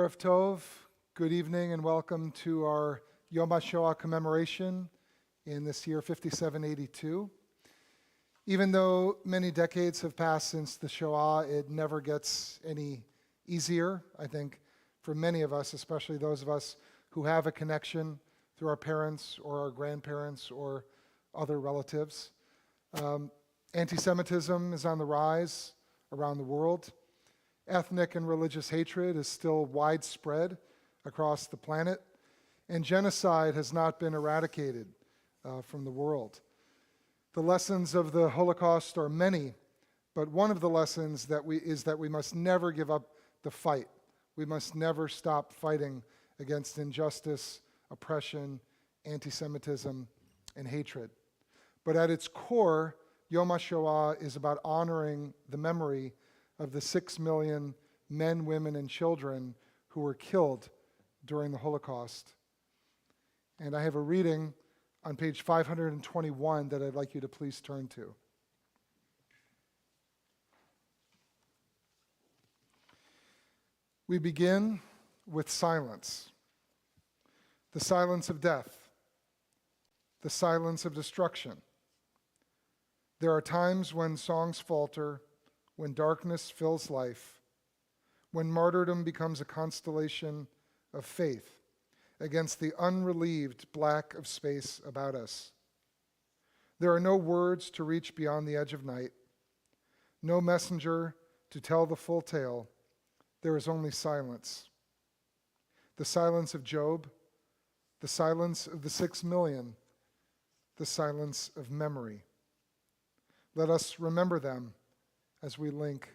Erev Tov, good evening and welcome to our Yom HaShoah commemoration in this year 5782. Even though many decades have passed since the Shoah, it never gets any easier, I think, for many of us, especially those of us who have a connection through our parents or our grandparents or other relatives. Anti-Semitism is on the rise around the world. Ethnic and religious hatred is still widespread across the planet, and genocide has not been eradicated from the world. The lessons of the Holocaust are many, but one of the lessons is that we must never give up the fight. We must never stop fighting against injustice, oppression, anti-Semitism, and hatred. But at its core, Yom HaShoah is about honoring the memory of the 6 million men, women, and children who were killed during the Holocaust. And I have a reading on page 521 that I'd like you to please turn to. We begin with silence. The silence of death. The silence of destruction. There are times when songs falter, when darkness fills life, when martyrdom becomes a constellation of faith against the unrelieved black of space about us. There are no words to reach beyond the edge of night, no messenger to tell the full tale. There is only silence. The silence of Job, the silence of the 6 million, the silence of memory. Let us remember them as we link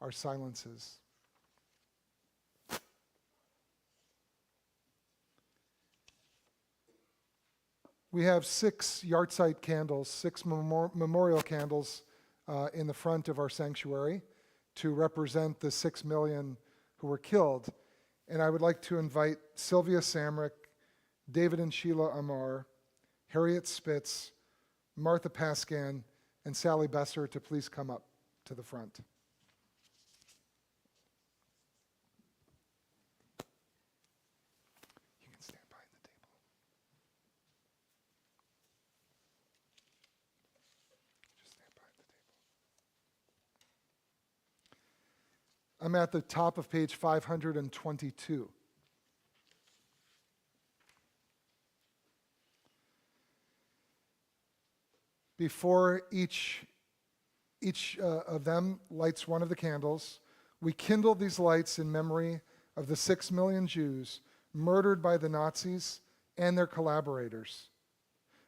our silences. We have 6 yahrzeit candles, 6 memorial candles in the front of our sanctuary to represent the 6 million who were killed. And I would like to invite Sylvia Samrick, David and Sheila Amar, Harriet Spitz, Martha Pascan, and Sally Besser to please come up to the front. You can stand behind the table. Just stand behind the table. I'm at the top of page 522. Before each of them lights one of the candles, we kindle these lights in memory of the 6 million Jews murdered by the Nazis and their collaborators.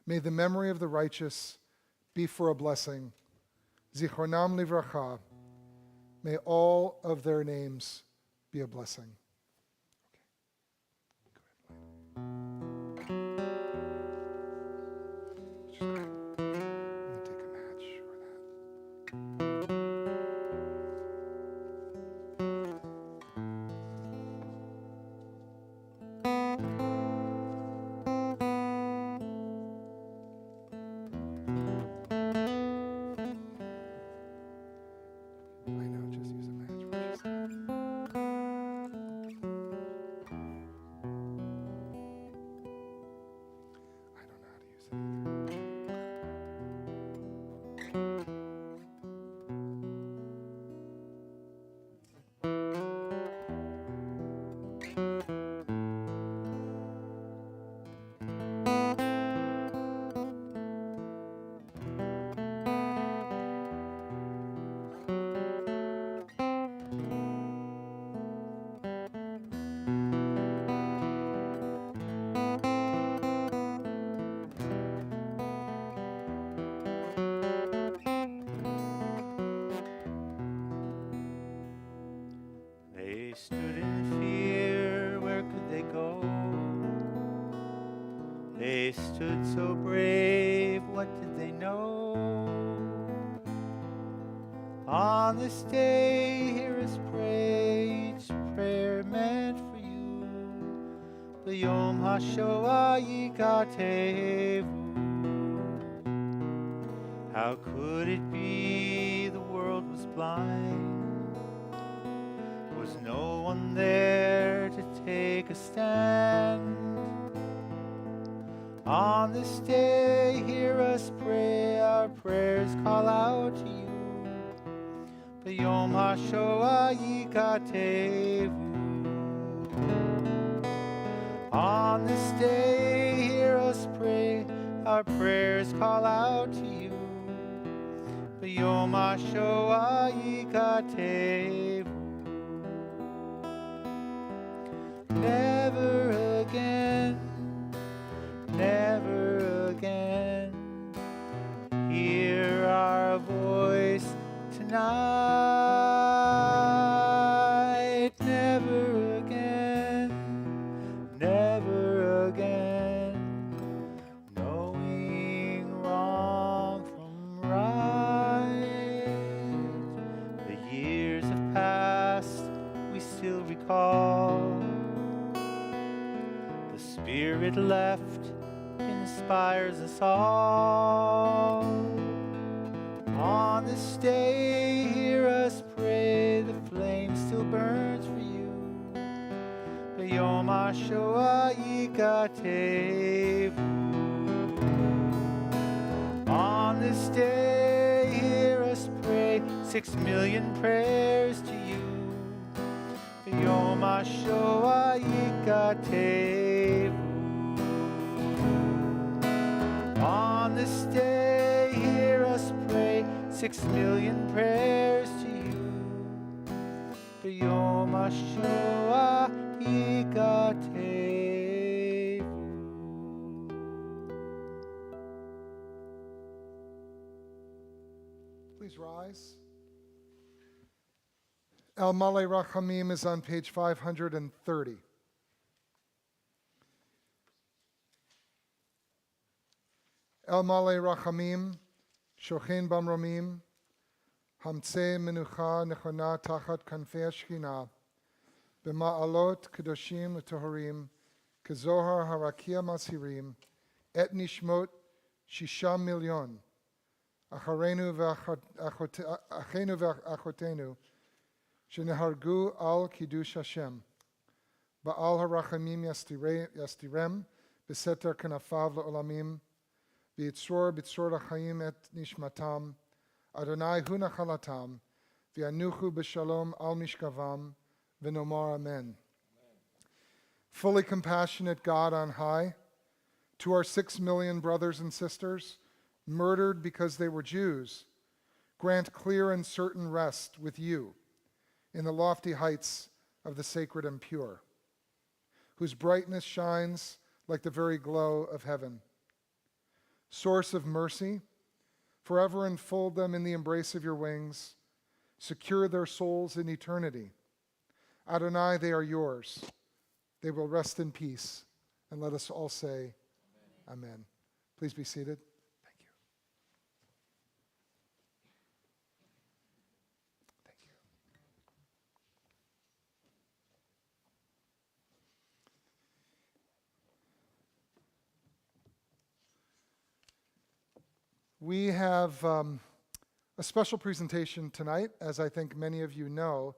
May the memory of the righteous be for a blessing. Zichronam livracha. May all of their names be a blessing. They stood in fear, where could they go? They stood so brave, what did they know? On this day, hear us pray, each prayer meant for you. The Yom HaShoah Yikatevu. How could it be the world was blind? Was no one there to take a stand. On this day, hear us pray, our prayers call out to you. Yom HaShoah Yikatevu. On this day, hear us pray, our prayers call out to you. Yom HaShoah Yikatevu. Never again, never again, hear our voice tonight. Never again, never again, knowing wrong from right. The years have passed, we still recall. The Spirit left inspires us all. On this day, hear us pray, the flame still burns for you. Yom HaShoah Yikatevu. On this day, hear us pray, 6 million prayers to you. Yom HaShoah Yikatevu. On this day, hear us pray, 6 million prayers to you. Yom HaShoah Yikatevu. Please rise. El Malei Rachamim is on page 530. El Malei Rachamim, Shochen Bamromim, Hamtzei Menucha Nechona Tachat Kanfei Shechina, B'ma'alot Kedoshim L'Toharim, Kezohar Harakia Masirim, Et Nishmot 6 million, Acharenu V'Achotenu, Shenehargu Al Kiddush Hashem, Ba'al Harachamim Yastirem, B'Seter Kanafav L'Olamim, V'yitzror b'tzror l'chaim et nishmatam, Adonai hu nachalatam, v'yanuchu b'shalom al mishkavam, v'nomar amen. Fully compassionate God on high, to our 6 million brothers and sisters, murdered because they were Jews, grant clear and certain rest with you in the lofty heights of the sacred and pure, whose brightness shines like the very glow of heaven. Source of mercy, forever enfold them in the embrace of your wings, secure their souls in eternity. Adonai, they are yours. They will rest in peace. And let us all say, Amen. Amen. Please be seated. Thank you. Thank you. We have a special presentation tonight, as I think many of you know.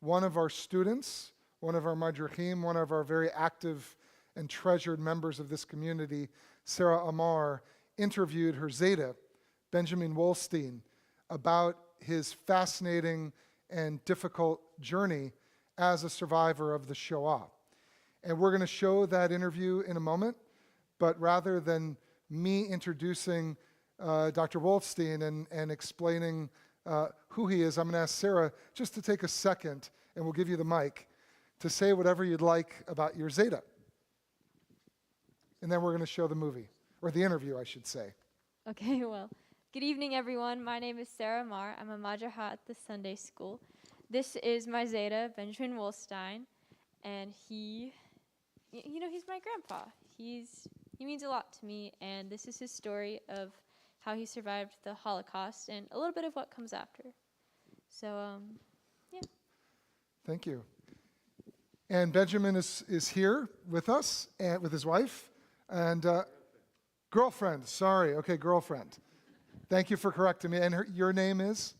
One of our students, one of our madrichim, one of our very active and treasured members of this community, Sarah Amar, interviewed her Zeta, Benjamin Wolstein, about his fascinating and difficult journey as a survivor of the Shoah. And we're going to show that interview in a moment, but rather than me introducing Dr. Wolstein and explaining who he is, I'm going to ask Sarah just to take a second, and we'll give you the mic, to say whatever you'd like about your Zeta. And then we're going to show the movie, or the interview, I should say. Okay, well, good evening, everyone. My name is Sarah Marr. I'm a Madraha at the Sunday school. This is my Zeta, Benjamin Wolstein, and he's my grandpa. He means a lot to me, and this is his story of how he survived the Holocaust and a little bit of what comes after. So, yeah. Thank you. And Benjamin is here with us, and with his wife, and girlfriend, sorry. Okay, girlfriend. Thank you for correcting me. And your name is?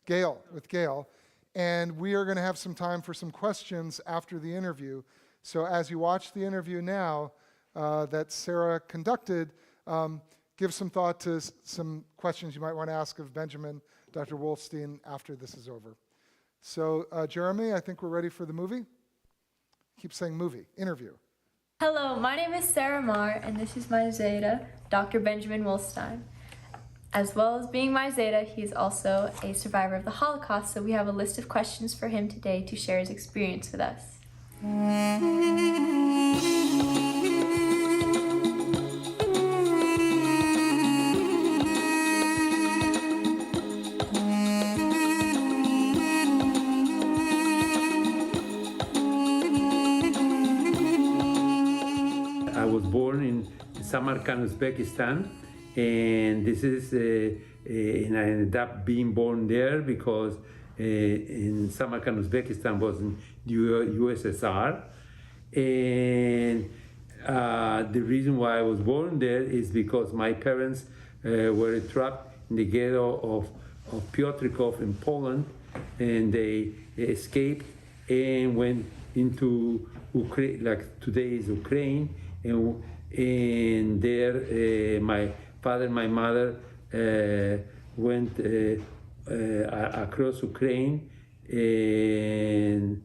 Gail, with Gail. And we are going to have some time for some questions after the interview. So as you watch the interview now that Sarah conducted, give some thought to some questions you might want to ask of Benjamin, Dr. Wolstein, after this is over. So Jeremy, I think we're ready for the movie. Keep saying movie, interview. Hello, my name is Sarah Marr, and this is my Zeta, Dr. Benjamin Wolstein. As well as being my Zeta, he is also a survivor of the Holocaust, so we have a list of questions for him today to share his experience with us. I was born in Samarkand, Uzbekistan, and this is and I ended up being born there because in Samarkand, Uzbekistan was in the USSR, and the reason why I was born there is because my parents were trapped in the ghetto of Piotrków in Poland, and they escaped and went into Ukraine, like today is Ukraine, and there my father and my mother went across Ukraine, and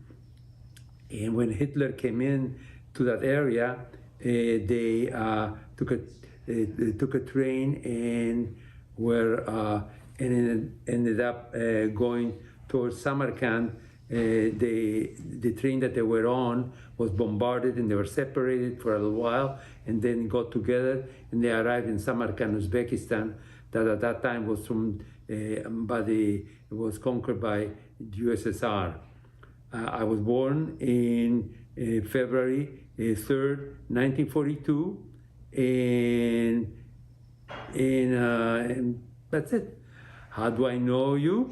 when Hitler came in to that area, they took a train and ended up going towards Samarkand. The train that they were on was bombarded, and they were separated for a little while, and then got together, and they arrived in Samarkand, Uzbekistan, that at that time was was conquered by the USSR. I was born in February 3rd, 1942, and that's it. How do I know you?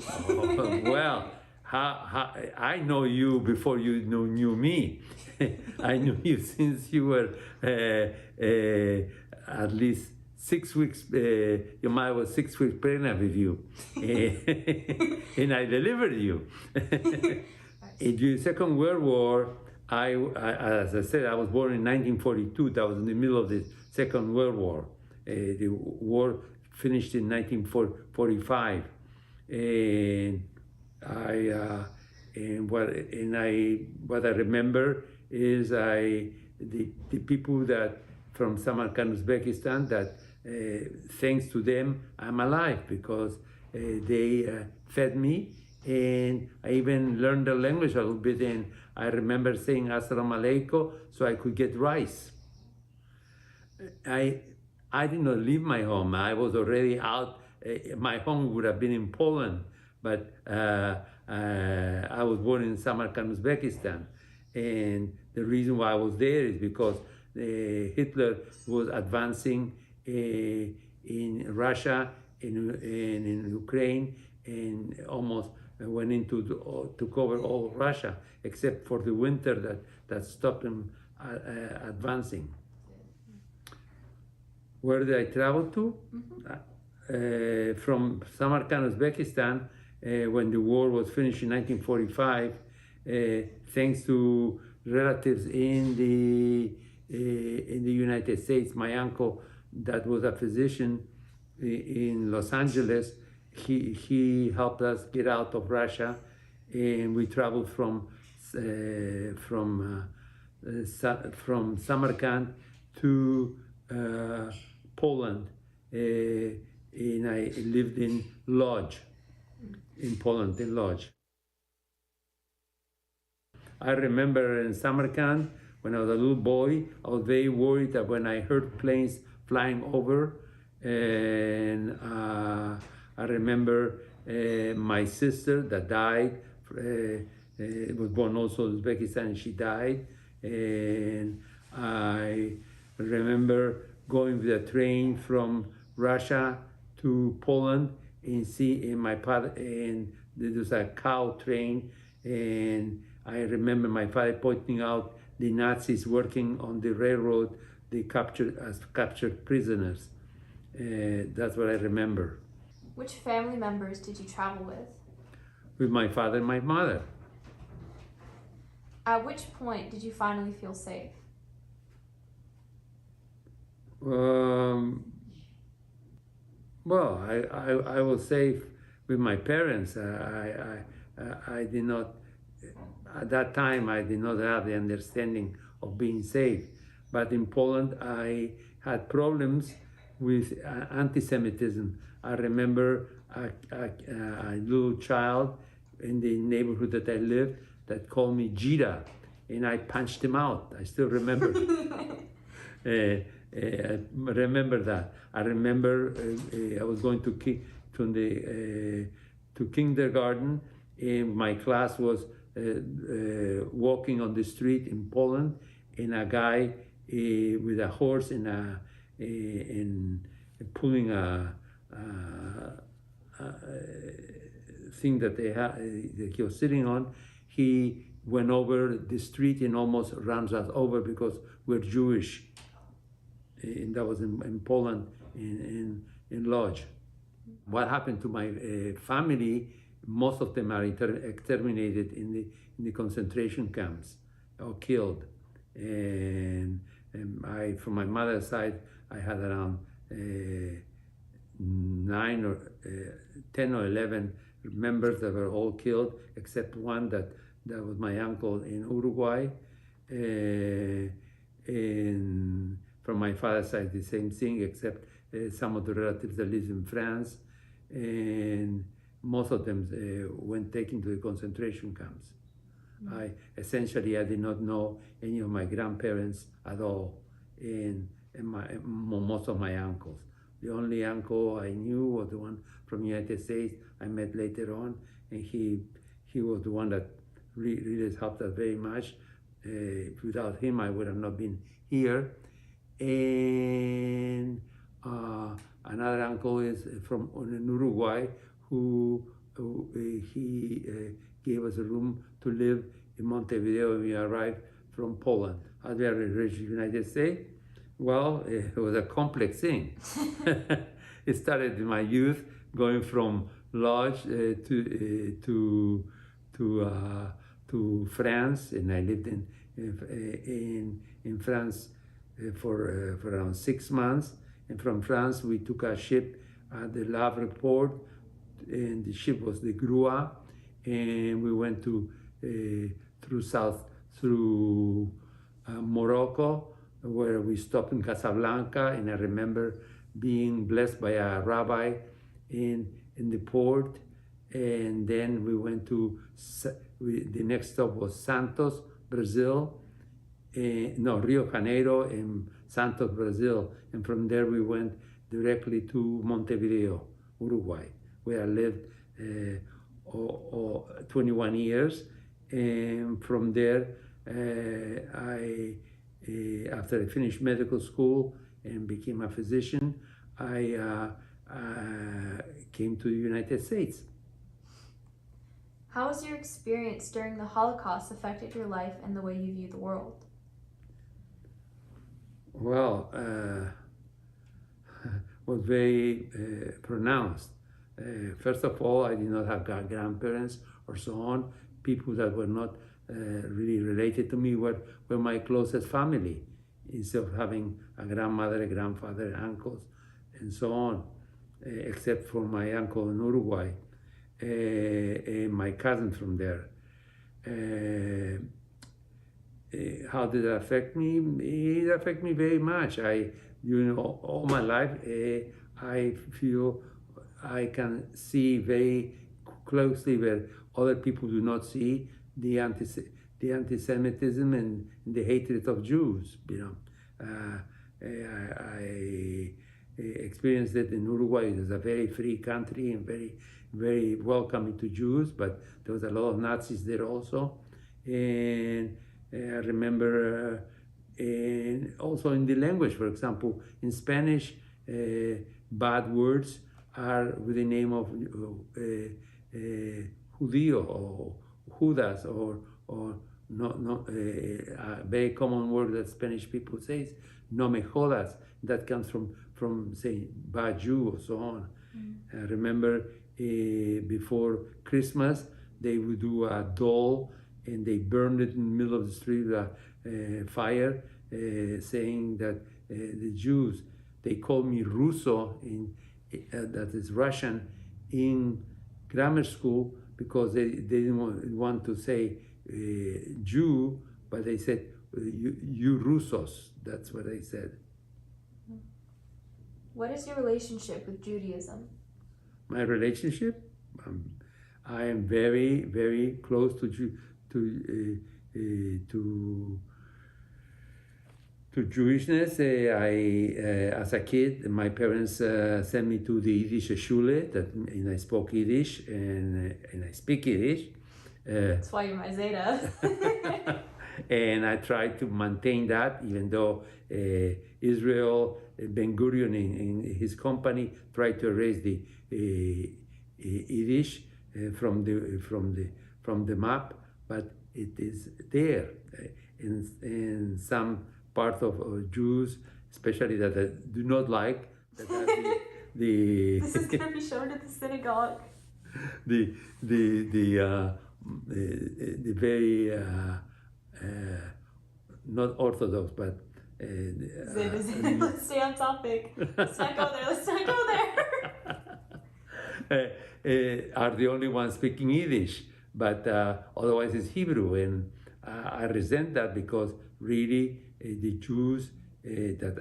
Well, I know you before you knew me. I knew you since you were at least 6 weeks, your mother was 6 weeks pregnant with you. And I delivered you. In the Second World War, as I said, I was born in 1942. That was in the middle of the Second World War. The war finished in 1945. And what I remember is the people that from Samarkand, Uzbekistan, that thanks to them I'm alive, because they fed me, and I even learned the language a little bit, and I remember saying Assalamu alaikum so I could get rice. I did not leave my home. I was already out. My home would have been in Poland, but I was born in Samarkand, Uzbekistan. And the reason why I was there is because Hitler was advancing in Russia and in Ukraine, and almost went into to cover all Russia, except for the winter that stopped him advancing. Where did I travel to? Mm-hmm. From Samarkand, Uzbekistan, when the war was finished in 1945, thanks to relatives in the United States. My uncle, that was a physician in Los Angeles, he helped us get out of Russia, and we traveled from Samarkand to Poland, and I lived in Lodz, in Poland, in Lodz. I remember in Samarkand, when I was a little boy, I was very worried that when I heard planes flying over, and I remember my sister that died, was born also in Uzbekistan, and she died, and I remember going with a train from Russia to Poland, and see my father, and there was a cow train, and I remember my father pointing out the Nazis working on the railroad, they captured prisoners. That's what I remember. Which family members did you travel with? with my father and my mother. At which point did you finally feel safe? Well, I was safe with my parents. I did not, at that time, I did not have the understanding of being safe. But in Poland, I had problems with anti-Semitism. I remember a little child in the neighborhood that I lived that called me Jida, and I punched him out. I still remember. I remember that. I remember I was going to kindergarten, and my class was walking on the street in Poland, and a guy with a horse and pulling a thing that that he was sitting on. He went over the street and almost runs us over because we're Jewish. And that was in Poland, in Lodz. What happened to my family? Most of them are exterminated in the concentration camps or killed. And I, from my mother's side, I had around 9 or 10 or 11 members that were all killed, except one that was my uncle in Uruguay. And from my father's side, the same thing, except some of the relatives that live in France, and most of them went taken to the concentration camps. Mm-hmm. I did not know any of my grandparents at all, and most of my uncles. The only uncle I knew was the one from the United States I met later on, and he was the one that really helped us very much. Without him, I would have not been here. And another uncle is from Uruguay, who he gave us a room to live in Montevideo when we arrived from Poland. How did I reach the United States? Well, it was a complex thing. It started in my youth, going from Lodz to France, and I lived in France for around 6 months. And from France, we took a ship at the Havre port, and the ship was the Grua, and we went through Morocco, where we stopped in Casablanca, and I remember being blessed by a rabbi in the port. And then we went to, the next stop was Santos, Brazil, Rio Janeiro and Santos, Brazil. And from there we went directly to Montevideo, Uruguay, where I lived 21 years. And from there, after I finished medical school and became a physician, I came to the United States. How has your experience during the Holocaust affected your life and the way you view the world? Well, was very pronounced. First of all, I did not have grandparents or so on. People that were not really related to me were my closest family, instead of having a grandmother, a grandfather, uncles, and so on, except for my uncle in Uruguay and my cousin from there. How did it affect me? It affected me very much. All my life, I feel I can see very closely where other people do not see the anti-Semitism and the hatred of Jews. I experienced it in Uruguay. It was a very free country and very, very welcoming to Jews, but there was a lot of Nazis there also. And I remember, and also in the language, for example, in Spanish, bad words are with the name of Judío or Judas, or a very common word that Spanish people say, no me jodas. That comes from saying bad Jew or so on. I remember before Christmas, they would do a doll and they burned it in the middle of the street with a fire, saying that the Jews, they call me Russo, that is Russian, in grammar school because they didn't want to say Jew, but they said, you Russos. That's what they said. What is your relationship with Judaism? My relationship? I am very, very close to Jewishness. As a kid, my parents sent me to the Yiddish shule, and I spoke Yiddish, and I speak Yiddish. That's why you're my Zeta. And I tried to maintain that, even though Israel, Ben Gurion in his company tried to erase the Yiddish from the map, but it is there in some part of Jews, especially that I do not like. That the This is going to be shown at the synagogue. the very not Orthodox, but Zeta, let's stay on topic. Let's not go there. Let's not go there. Are the only ones speaking Yiddish, but otherwise it's Hebrew, and I resent that because really the Jews that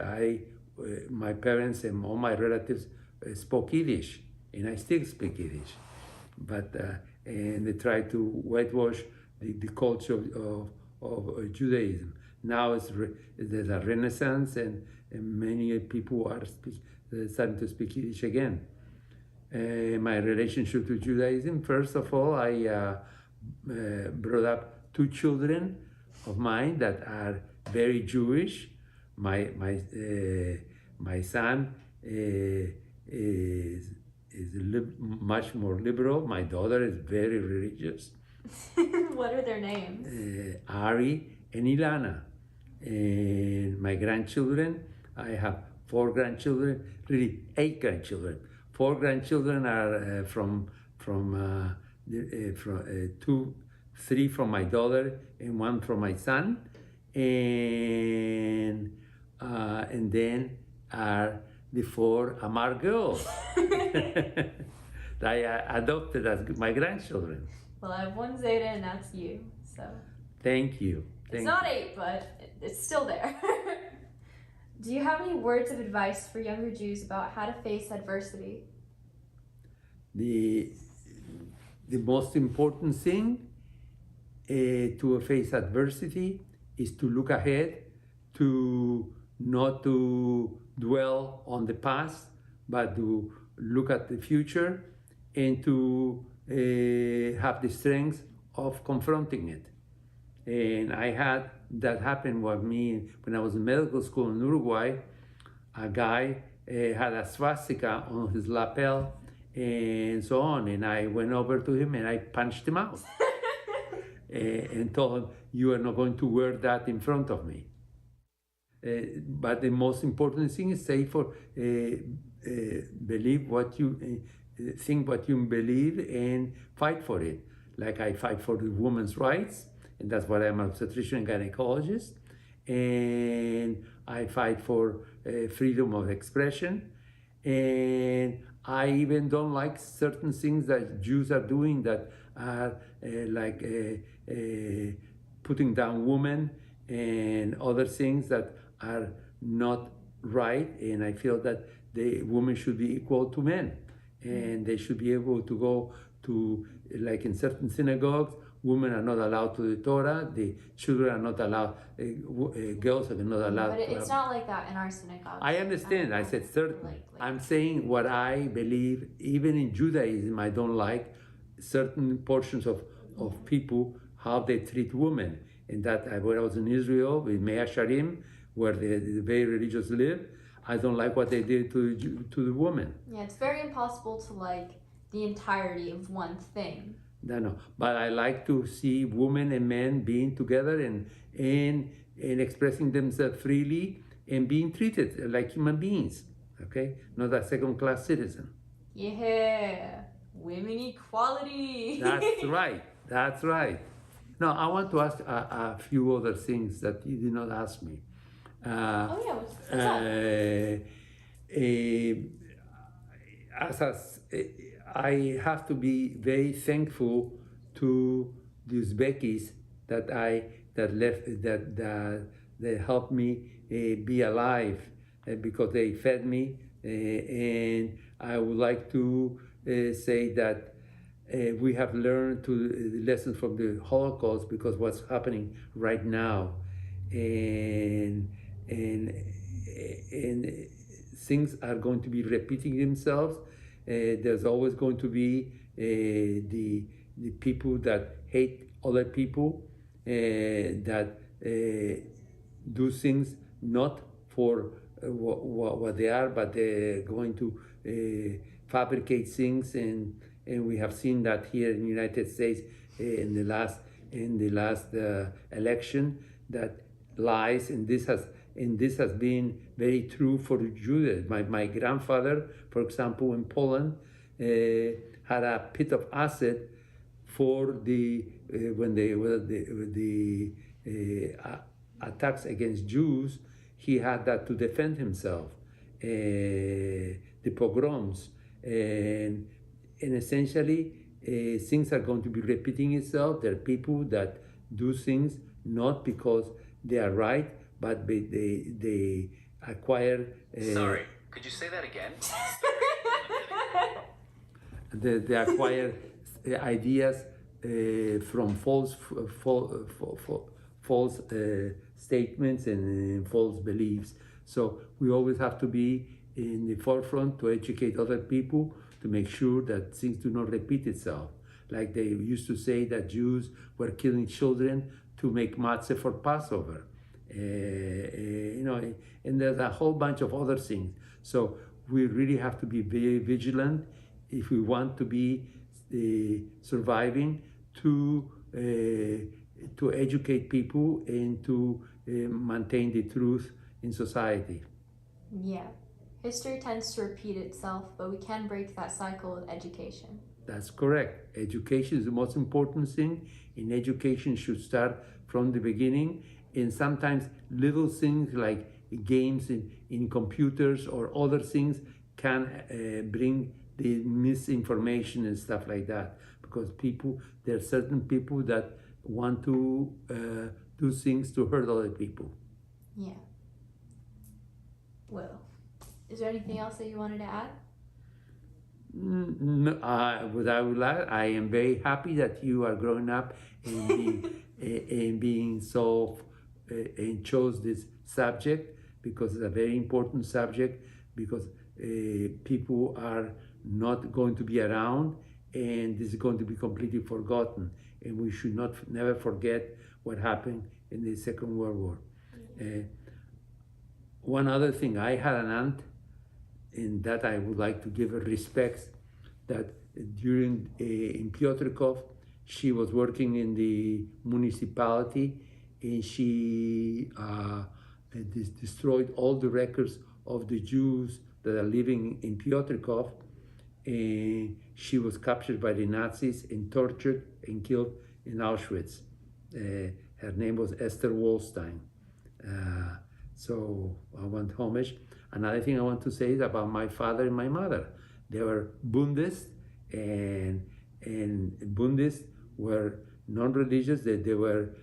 my parents and all my relatives spoke Yiddish, and I still speak Yiddish, but and they try to whitewash the culture of Judaism. Now there's a renaissance, and many people are starting to speak Yiddish again. My relationship to Judaism, first of all, I brought up 2 children of mine that are very Jewish. My son is much more liberal. My daughter is very religious. What are their names? Ari and Ilana. And my grandchildren, I have 4 grandchildren, really 8 grandchildren. 4 grandchildren are from 3 from my daughter and 1 from my son, and then are the 4 Amar girls that I adopted as my grandchildren. Well, I have 1 Zeta, and that's you. So Thank you. it's not 8, but it's still there. Do you have any words of advice for younger Jews about how to face adversity? The most important thing to face adversity is to look ahead, to not to dwell on the past, but to look at the future and to have the strength of confronting it. And I had that happen with me when I was in medical school in Uruguay. A guy had a swastika on his lapel and so on, and I went over to him and I punched him out and told him, "You are not going to wear that in front of me." But the most important thing is believe what you think, what you believe, and fight for it. Like I fight for the women's rights, and that's why I'm an obstetrician and gynecologist, and I fight for freedom of expression, and I even don't like certain things that Jews are doing that are like putting down women and other things that are not right, and I feel that the women should be equal to men, and they should be able to go to, like in certain synagogues, women are not allowed to the Torah, the children are not allowed, girls are not allowed. But it's not like that in our synagogue. I understand. I said certain. I'm saying what I believe. Even in Judaism, I don't like certain portions of people, how they treat women. And that when I was in Israel with Mea Sharim, where the very religious live, I don't like what they did to the woman. Yeah, it's very impossible to like the entirety of one thing. No. But I like to see women and men being together and expressing themselves freely and being treated like human beings, okay? Not a second-class citizen. Yeah, women equality. That's right. That's right. No, I want to ask a few other things that you did not ask me. Oh yeah, what's up? I have to be very thankful to the Uzbekis that left that they helped me be alive because they fed me, and I would like to say that we have learned the lessons from the Holocaust because what's happening right now, and and and things are going to be repeating themselves. There's always going to be the people that hate other people, that do things not for what they are, but they're going to fabricate things, and we have seen that here in the United States in the last election, that lies, and this has been very true for Judah. My grandfather, for example, in Poland, had a pit of acid for the when they were the attacks against Jews. He had that to defend himself, the pogroms, and essentially things are going to be repeating itself. There are people that do things not because they are right, but they acquire. Sorry, could you say that again? They acquire ideas from false statements and false beliefs. So we always have to be in the forefront to educate other people to make sure that things do not repeat itself. Like they used to say that Jews were killing children to make matzah for Passover. And there's a whole bunch of other things. So we really have to be very vigilant if we want to be surviving to educate people and to maintain the truth in society. Yeah. History tends to repeat itself, but we can break that cycle with education. That's correct. Education is the most important thing, and education should start from the beginning. And sometimes little things like games in computers or other things can bring the misinformation and stuff like that. Because there are certain people that want to do things to hurt other people. Yeah. Well, is there anything else that you wanted to add? No, what I would like, I am very happy that you are growing up and being so and chose this subject, because it's a very important subject, because people are not going to be around, and this is going to be completely forgotten, and we should never forget what happened in the Second World War. One other thing, I had an aunt, and that I would like to give her respects, that during in Piotrkov, she was working in the municipality, and she destroyed all the records of the Jews that are living in Piotrkov, and she was captured by the Nazis and tortured and killed in Auschwitz. Her name was Esther Wallstein. So I want homage. Another thing I want to say is about my father and my mother. They were Bundists, and Bundists were non-religious. They were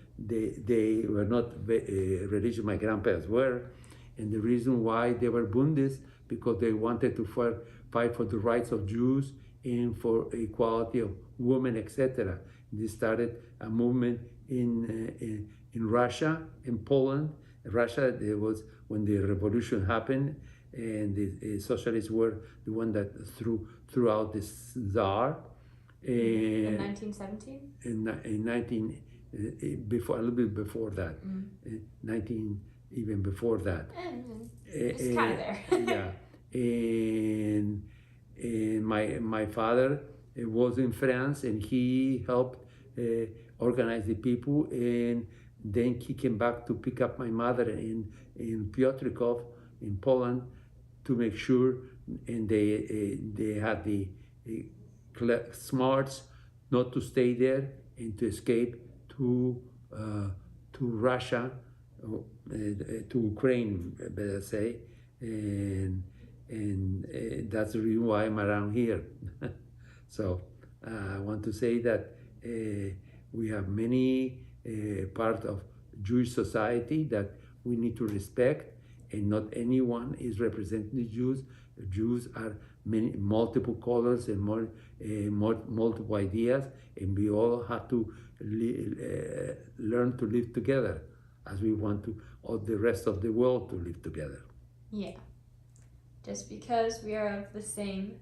not religious. My grandparents were, and the reason why they were Bundists because they wanted to fight for the rights of Jews and for equality of women, etc. They started a movement in Russia, in Poland. Russia, there was when the revolution happened, and the socialists were the one that threw out the Tsar. In 1917? Before, a little bit before that, 19, even before that. It's kind of there. Yeah, and my father was in France, and he helped organize the people, and then he came back to pick up my mother in Piotrkov, in Poland, to make sure, and they had the smarts not to stay there, and to escape to Russia, to Ukraine, better say, and that's the reason why I'm around here. So I want to say that we have many part of Jewish society that we need to respect, and not anyone is representing the Jews. Jews are multiple colors and multiple ideas, and we all have to learn to live together as we want to, all the rest of the world to live together. Yeah. Just because we are of the same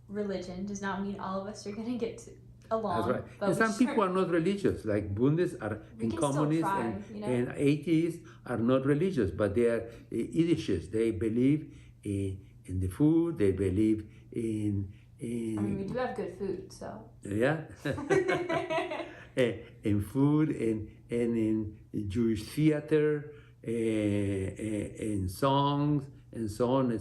religion does not mean all of us are going to get along. That's right. But And some people are not religious, like Bundists are, We and can still communists try, and, you know? and atheists are not religious, but they are Yiddishists. They believe in the food, they believe in I mean, we do have good food, so. yeah, in food and in Jewish theater, in songs and so on.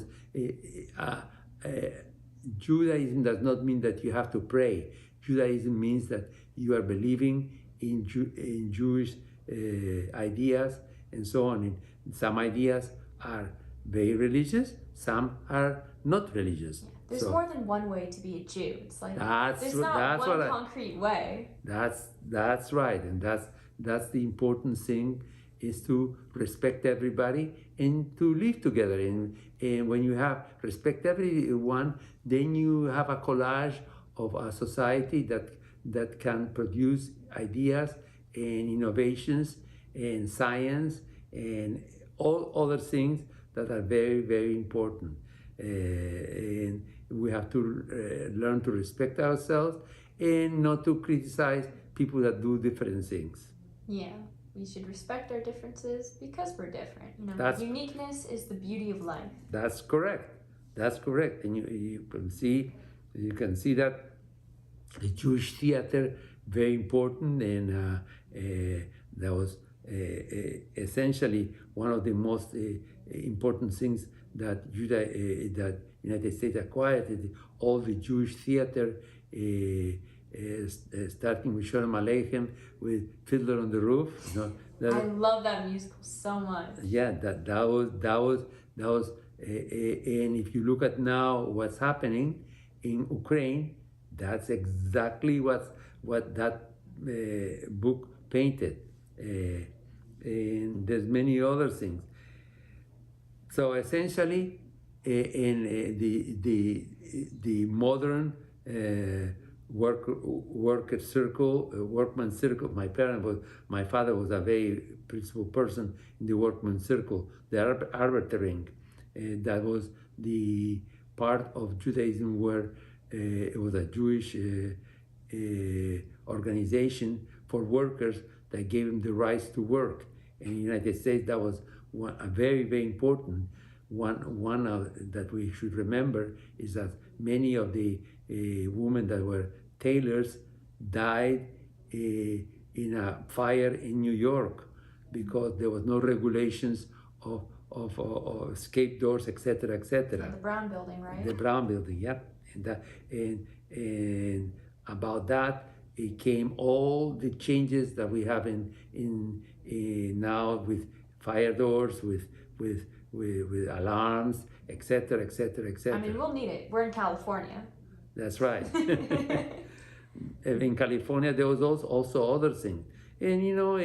Judaism does not mean that you have to pray. Judaism means that you are believing in Jewish ideas and so on. And some ideas are very religious, some are not religious. There's So more than one way to be a Jew. It's like there's not that's one what concrete way. that's right, and that's the important thing, is to respect everybody and to live together. And when you have respect everyone, then you have a collage of a society that can produce ideas and innovations and science and all other things that are very, very important. And we have to learn to respect ourselves and not to criticize people that do different things. Yeah, we should respect our differences because we're different. You know, That's- uniqueness is the beauty of life. That's correct. That's correct. And you can see that the Jewish theater, very important, and that was essentially one of the most important things that that United States acquired. All the Jewish theater, starting with Shalom Aleichem, with Fiddler on the Roof. You know, I love that musical so much. yeah, that was, and if you look at now what's happening in Ukraine, that's exactly what that book painted, and there's many other things. So essentially, in the modern worker circle, workman circle. My father was a very principled person in the workman circle, the Arbeitering. That was the part of Judaism where it was a Jewish organization for workers that gave them the rights to work. In the United States, that was a very, very important one that we should remember, is that many of the women that were tailors died in a fire in New York because there was no regulations of escape doors, etc., etc. The Brown Building, right? The Brown Building, yep. And about that, it came all the changes that we have in now with fire doors, with alarms, etc., etc., etc. I mean, we'll need it. We're in California. That's right. In California, there was also other things, and you know,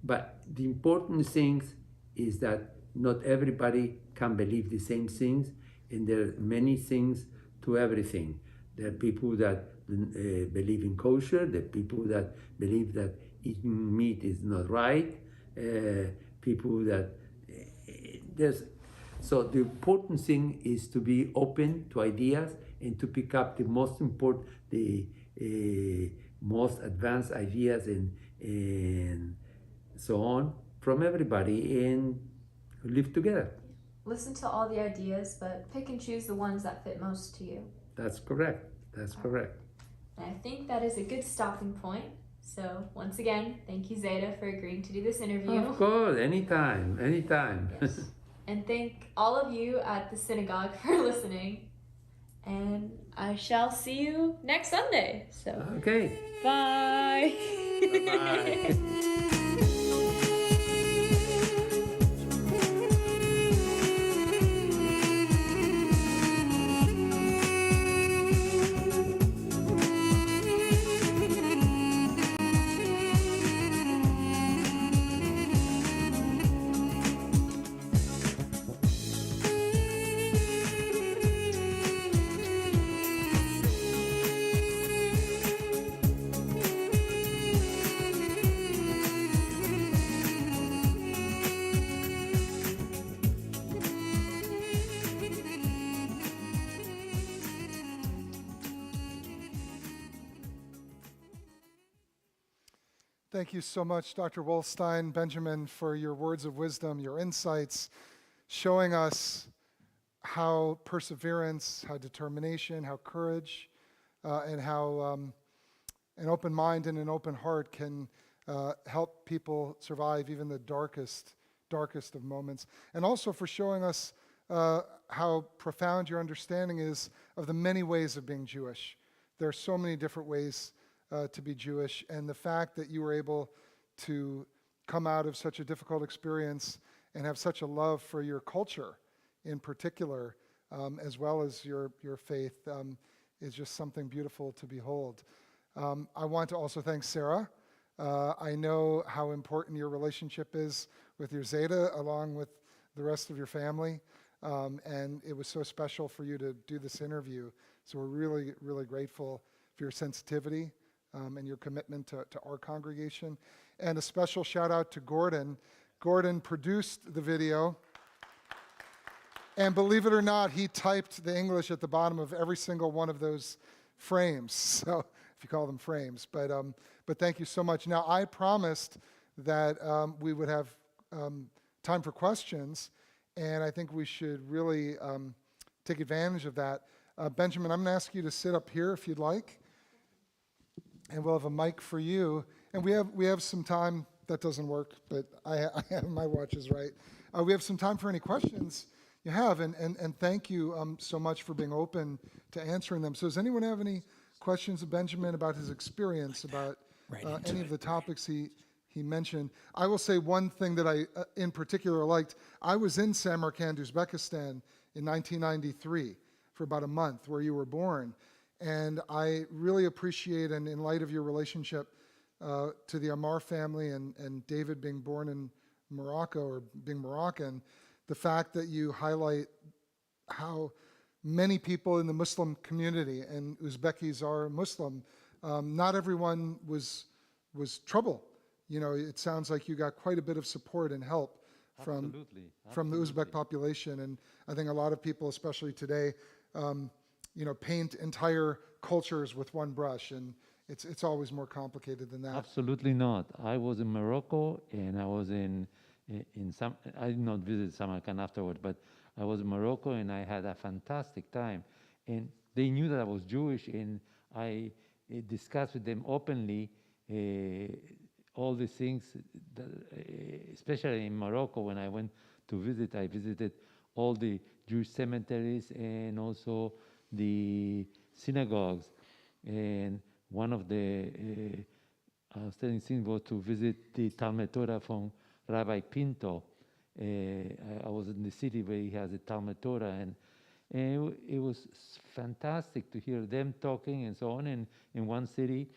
but the important things is that not everybody can believe the same things, and there are many things to everything. There are people that believe in kosher, there are people that believe that eating meat is not right, people that so the important thing is to be open to ideas and to pick up the most important, the most advanced ideas and so on from everybody and live together. Listen to all the ideas, but pick and choose the ones that fit most to you. That's correct. That's correct. And I think that is a good stopping point. So once again, thank you, Zeta, for agreeing to do this interview. Of course, anytime. Yes. And thank all of you at the synagogue for listening. And I shall see you next Sunday. So, Okay. bye. Bye-bye. Thank you so much, Dr. Wolstein, Benjamin, for your words of wisdom, your insights, showing us how perseverance, how determination, how courage, and how an open mind and an open heart can help people survive even the darkest of moments. And also for showing us how profound your understanding is of the many ways of being Jewish. There are so many different ways to be Jewish, and the fact that you were able to come out of such a difficult experience and have such a love for your culture in particular, as well as your faith, is just something beautiful to behold. I want to also thank Sarah. I know how important your relationship is with your Zeta, along with the rest of your family, and it was so special for you to do this interview. So we're really, really grateful for your sensitivity and your commitment to our congregation. And a special shout out to Gordon. Gordon produced the video. And believe it or not, he typed the English at the bottom of every single one of those frames. So if you call them frames, but thank you so much. Now, I promised that we would have time for questions, and I think we should really take advantage of that. Benjamin, I'm going to ask you to sit up here if you'd like, and we'll have a mic for you. And we have some time. That doesn't work, but I have my watch is right. We have some time for any questions you have, and thank you so much for being open to answering them. So does anyone have any questions of Benjamin about his experience, about any of the topics he mentioned? I will say one thing that I in particular liked. I was in Samarkand, Uzbekistan in 1993 for about a month, where you were born, and I really appreciate, and in light of your relationship to the Ammar family and David being born in Morocco or being Moroccan, the fact that you highlight how many people in the Muslim community, and Uzbekis are Muslim, not everyone was trouble. You know, it sounds like you got quite a bit of support and help from the Uzbek population. And I think a lot of people, especially today, paint entire cultures with one brush, and it's always more complicated than that. Absolutely not. I was in Morocco, and I was in some. I did not visit Samarkand afterward, but I was in Morocco, and I had a fantastic time. And they knew that I was Jewish, and I discussed with them openly all the things, that, especially in Morocco. When I went to visit, I visited all the Jewish cemeteries and also the synagogues. And one of the outstanding things was to visit the Talmud Torah from Rabbi Pinto. I was in the city where he has a Talmud Torah, and it was fantastic to hear them talking and so on. And in one city,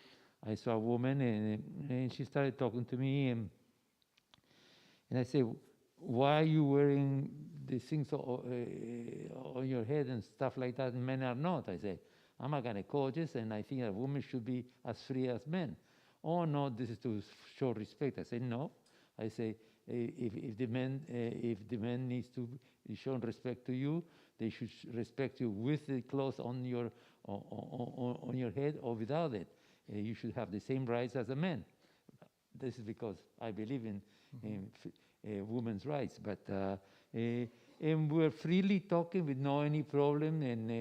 I saw a woman, and she started talking to me, and I said, "Why are you wearing these things on your head and stuff like that? Men are not." I said, "I'm a gynecologist, and I think a woman should be as free as men." "Oh no, this is to show respect." I said, "No." I say, if the man needs to be shown respect to you, they should respect you with the clothes on your head or without it. You should have the same rights as a man. This is because I believe in women's rights. But and we're freely talking with no any problem. And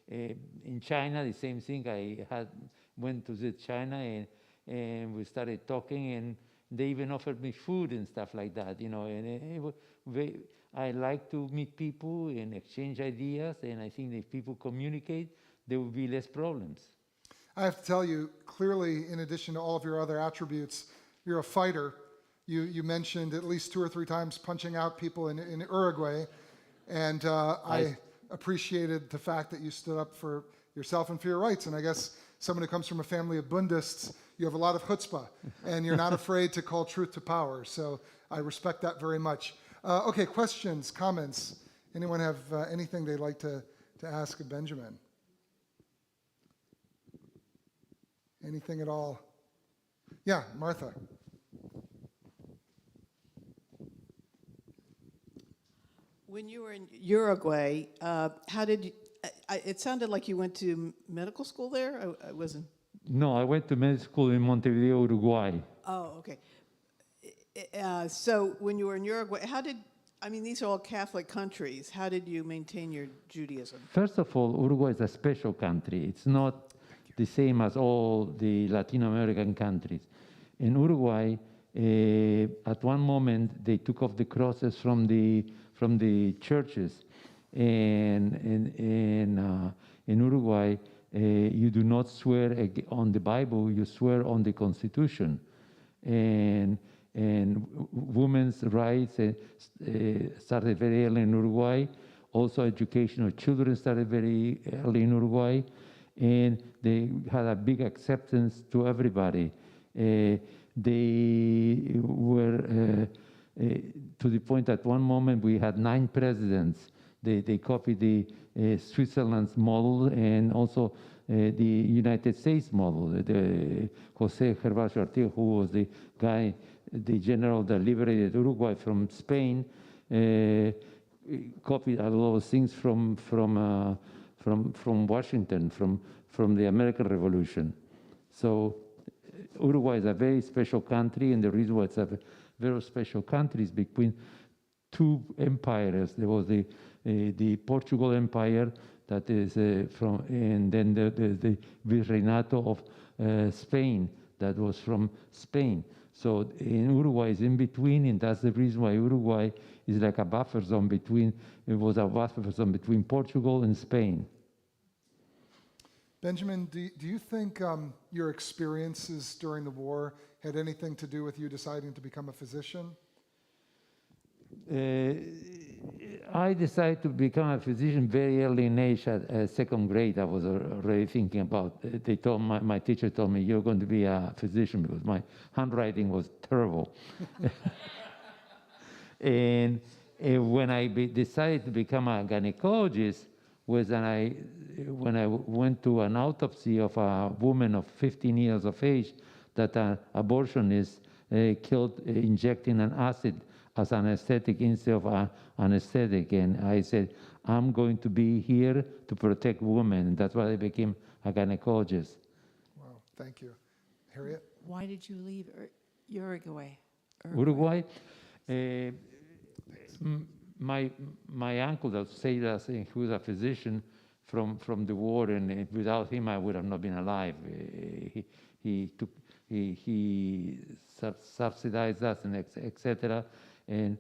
in China, the same thing. I went to visit China, and we started talking, and they even offered me food and stuff like that, you know. And I like to meet people and exchange ideas, and I think that if people communicate, there will be less problems. I have to tell you, clearly, in addition to all of your other attributes, you're a fighter. You mentioned at least 2 or 3 times punching out people in Uruguay, and I appreciated the fact that you stood up for yourself and for your rights. And I guess someone who comes from a family of Bundists, you have a lot of chutzpah, and you're not afraid to call truth to power. So I respect that very much. Okay, questions, comments? Anyone have anything they'd like to ask of Benjamin? Anything at all? Yeah, Martha. When you were in Uruguay, how did you, it sounded like you went to medical school there? I wasn't. No, I went to medical school in Montevideo, Uruguay. Oh, okay. So when you were in Uruguay, these are all Catholic countries. How did you maintain your Judaism? First of all, Uruguay is a special country. It's not the same as all the Latin American countries. In Uruguay, at one moment, they took off the crosses from the churches. And in Uruguay, you do not swear on the Bible, you swear on the Constitution. And women's rights started very early in Uruguay. Also, education of children started very early in Uruguay. And they had a big acceptance to everybody. They were to the point at one moment we had 9 presidents. They copied the Switzerland's model and also the United States model. The José Gervasio Artigas, who was the guy, the general that liberated Uruguay from Spain, copied a lot of things from Washington, from the American Revolution. So Uruguay is a very special country, and the reason why it's a very special country is between 2 empires. There was the Portugal Empire that is and then the Virreinato of Spain that was from Spain. So in Uruguay is in between, and that's the reason why Uruguay is like a buffer zone between Portugal and Spain. Benjamin, do you think your experiences during the war had anything to do with you deciding to become a physician? I decided to become a physician very early in age. At 2nd grade, I was already thinking about. My teacher told me, "You're going to be a physician," because my handwriting was terrible. And when I decided to become a gynecologist, was when I went to an autopsy of a woman of 15 years of age that an abortionist killed, injecting an acid as anesthetic instead of anesthetic. And I said, I'm going to be here to protect women. And that's why I became a gynecologist. Wow, thank you. Harriet? Why did you leave Uruguay? Uruguay? My uncle that said that he was a physician from the war, and without him I would have not been alive. He subsidized us and etc. And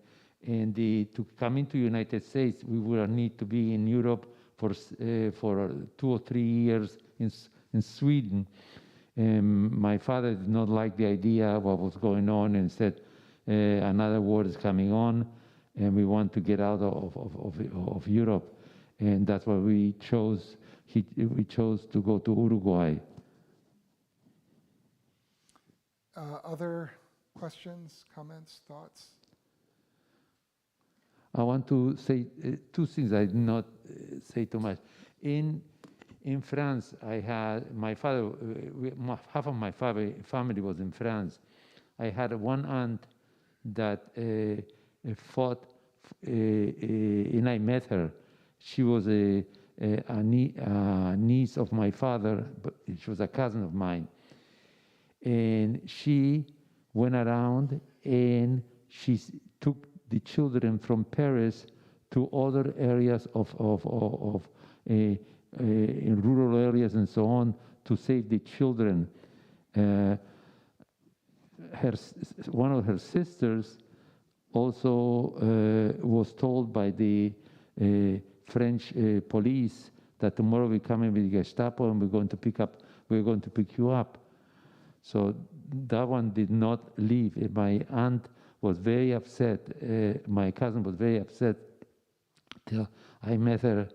to come into United States, we would need to be in Europe for 2 or 3 years in Sweden. My father did not like the idea of what was going on and said another war is coming on, and we want to get out of Europe, and that's why we chose to go to Uruguay. Other questions, comments, thoughts? I want to say 2 things I did not say too much. In France, I had my father. Half of my family was in France. I had one aunt that fought, and I met her. She was a niece of my father, but she was a cousin of mine. And she went around and she took the children from Paris to other areas in rural areas and so on to save the children. One of her sisters also was told by the French police that tomorrow we're coming with Gestapo and we're going to pick you up. So that one did not leave. My aunt was very upset. My cousin was very upset till I met her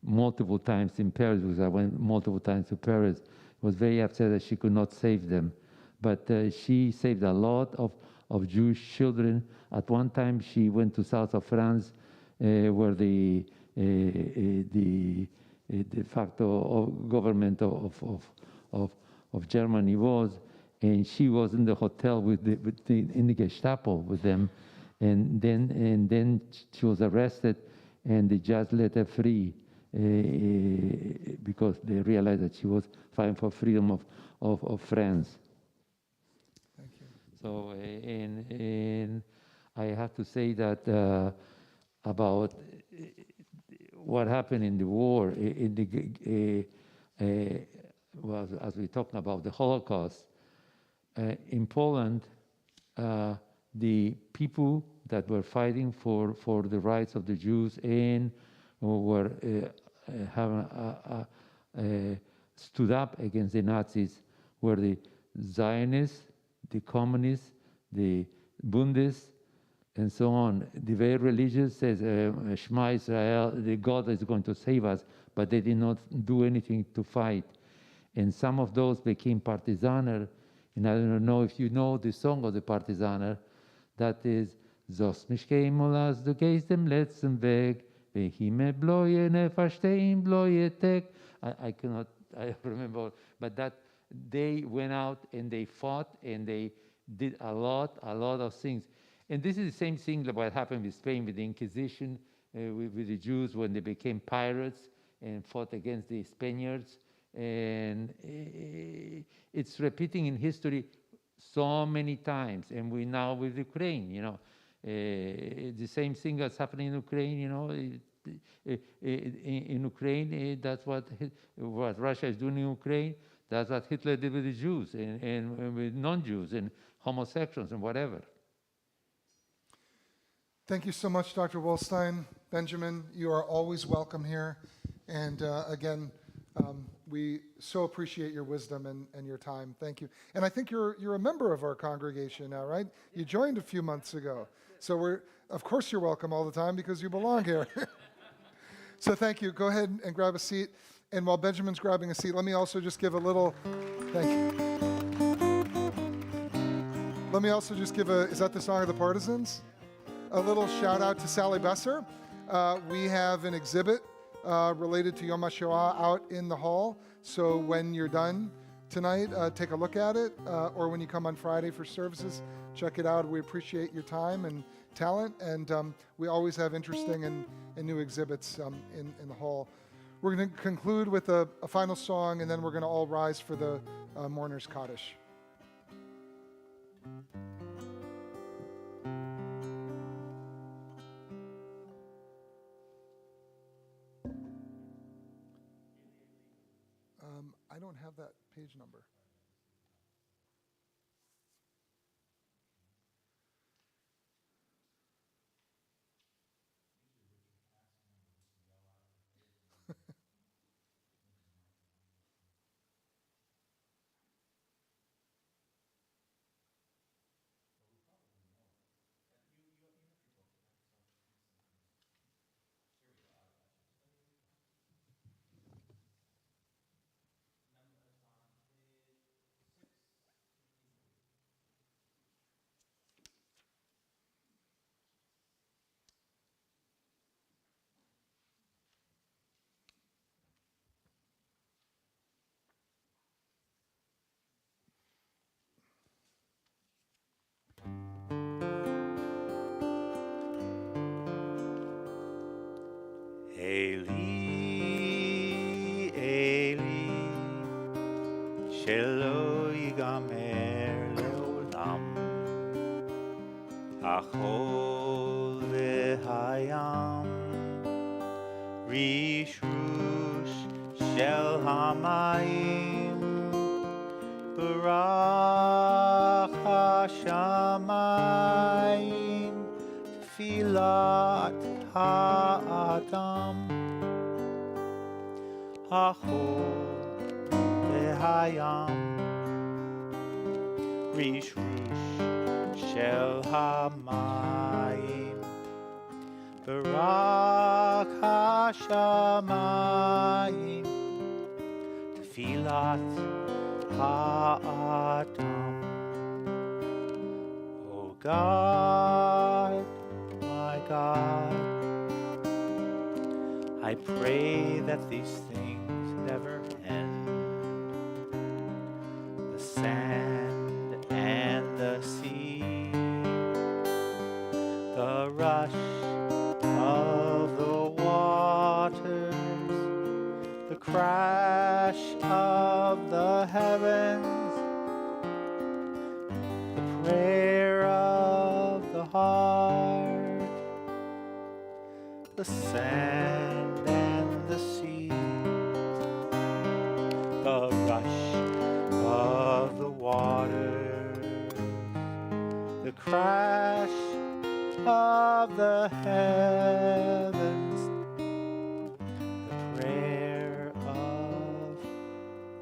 multiple times in Paris, because I went multiple times to Paris. Was very upset that she could not save them. But she saved a lot of Jewish children. At one time, she went to south of France, where the de facto government of Germany was, and she was in the hotel in the Gestapo with them, and then she was arrested, and they just let her free because they realized that she was fighting for freedom of France. Thank you. So, and I have to say that about what happened in the war, well, as we're talking about the Holocaust, in Poland, the people that were fighting for the rights of the Jews and were stood up against the Nazis were the Zionists, the communists, the Bundists, and so on. The very religious says, Shema Israel, the God is going to save us, but they did not do anything to fight. And some of those became partisaner, and I don't know if you know the song of the partisaner, that is, Zos mich keimolas, du gehst dem letzten Weg, vehime bloye nefashtein bloye tek. I remember, but that they went out and they fought and they did a lot of things. And this is the same thing that what happened with Spain with the Inquisition, with the Jews when they became pirates and fought against the Spaniards. And it's repeating in history so many times. And we now with Ukraine, you know, the same thing that's happening in Ukraine, you know. In Ukraine, that's what Russia is doing in Ukraine. That's what Hitler did with the Jews and with non-Jews and homosexuals and whatever. Thank you so much, Dr. Wolstein. Benjamin, you are always welcome here. And again, we so appreciate your wisdom and your time. Thank you. And I think you're a member of our congregation now, right? You joined a few months ago. So of course you're welcome all the time because you belong here. So thank you. Go ahead and grab a seat. And while Benjamin's grabbing a seat, let me also just give a little, thank you. Let me also just give is that the Song of the Partisans? A little shout out to Sally Besser. We have an exhibit related to Yom HaShoah out in the hall. So when you're done tonight, take a look at it. Or when you come on Friday for services, check it out. We appreciate your time and talent. And we always have interesting and new exhibits in the hall. We're going to conclude with a final song, and then we're going to all rise for the Mourner's Kaddish. I don't have that page number. Eli, Eli, shelo yigamer leolam, achol v'hayam, rish shel hamayim, bara hashamayim tfilat ha'adam hachol ve'hayam rish shel hamayim Barak hashamayim tfilat ha'adam. O God, my God, I pray that these things never end. The sand and the sea, the rush of the waters, the crash of the heavens, the prayer of the heart, the sand and the sea, the rush of the waters, the crash of the heavens, the prayer of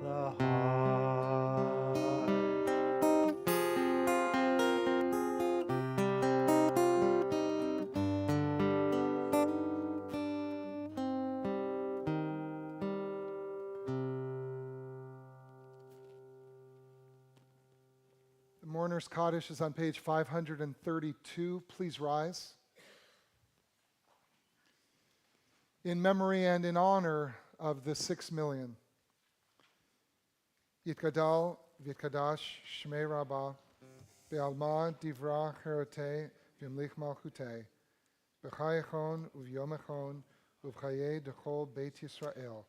the heart. The Mourner's Kaddish is on page 532. Please rise. In memory and in honor of the 6 million. Yitkadal v'yitkadash shmei rabbah be'alma divra cherote v'imlich malchute b'chayechon uvyomechon uv'chayei dechol beit Yisrael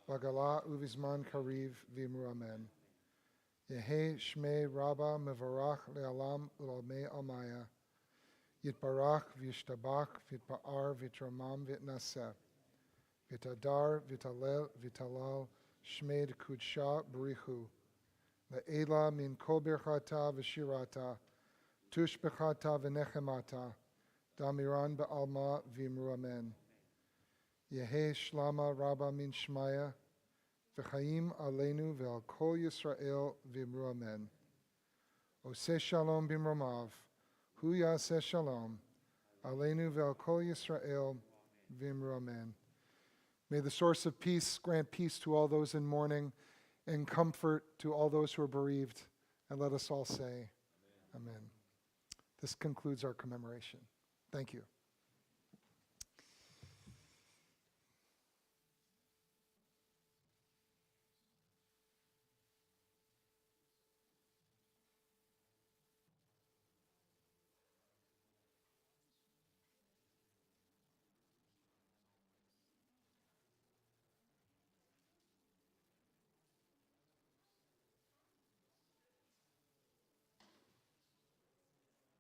b'gala uvizman kariv v'imru amen. Yehe shmei rabbah mevarach le'alam u'lalmei almaya yitbarach v'yishtabach v'yitpa'ar v'yitramam v'yitnaseh v'yitadar v'yitalel v'yitalal shmei d'kudsha b'richu le'ela min kol birchata v'shirata tush b'chata v'nechemata damiran ba'alma v'imru amen. Yehe shlama rabbah min shmaya v'chaim aleinu ve'al kol Yisrael v'imru amen. Oseh shalom b'mromav hu yaseh shalom aleinu ve'al kol Yisrael v'imru amen. May the source of peace grant peace to all those in mourning and comfort to all those who are bereaved. And let us all say, Amen. This concludes our commemoration. Thank you.